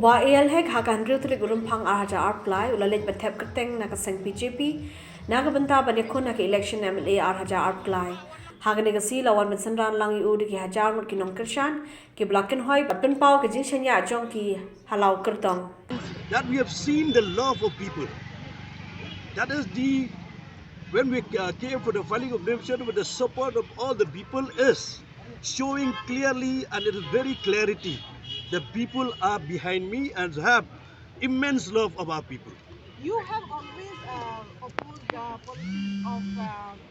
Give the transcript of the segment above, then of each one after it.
Wa AL hek hakan riu tuli gurum phang Hajar Arplai ulalej Thep Kyrteng na kaseng BJP naga banta bane khon na ke election MLA Hajar Arplai hagane gasi lawan Ngut Synran lang yu ki Hajar Ngut ki Nongkyrshah ki blacken hoi bapen pau ke jing shanya jong ki halau Kyrteng. That we have seen the love of people. That is the, when we came for the filing of nation with the support of all the people is showing clearly and it is very clarity. The people are behind me and have immense love of our people. You have always opposed the policies of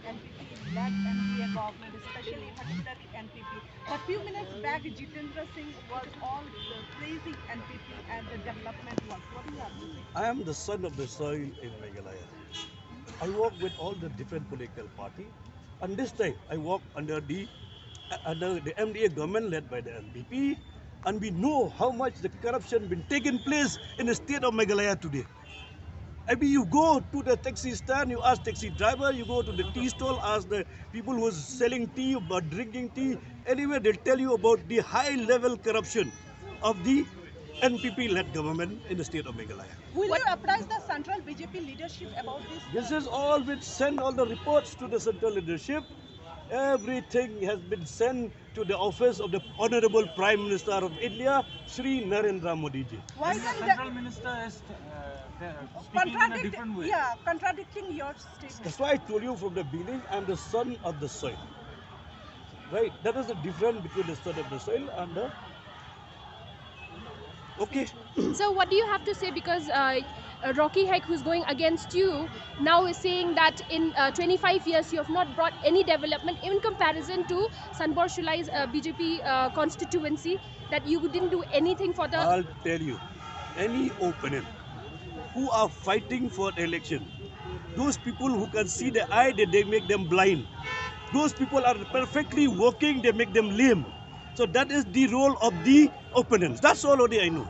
NPP-led NDA government, especially particularly NPP. But few minutes back, Jitendra Singh was all praising NPP and the development work. What do you have to say? I am the son of the soil in Meghalaya. I work with all the different political parties, and this time I work under the MDA government led by the NPP, and we know how much the corruption been taking place in the state of Meghalaya today. I mean, you go to the taxi stand, you ask taxi driver, you go to the tea stall, ask the people who are selling tea, about drinking tea, anyway they'll tell you about the high level corruption of the NPP-led government in the state of Meghalaya. Will you apprise the central BJP leadership about this? This is all been sent, all the reports to the central leadership. Everything has been sent to the office of the Honorable Prime Minister of India, Shri Narendra Modi ji. Why the then central minister is speaking in a different way? Yeah, contradicting your statement. That's why I told you from the beginning, I'm the son of the soil. Right? That is the difference between the son of the soil and the... Okay. So what do you have to say, because Rocky Heck, who's going against you, now is saying that in 25 years you have not brought any development in comparison to Sanbor Shulai's BJP constituency, that you didn't do anything for the... I'll tell you, any opponent who are fighting for election, those people who can see the eye, they make them blind. Those people are perfectly working, they make them lame. So that is the role of the opponents. That's all only I know.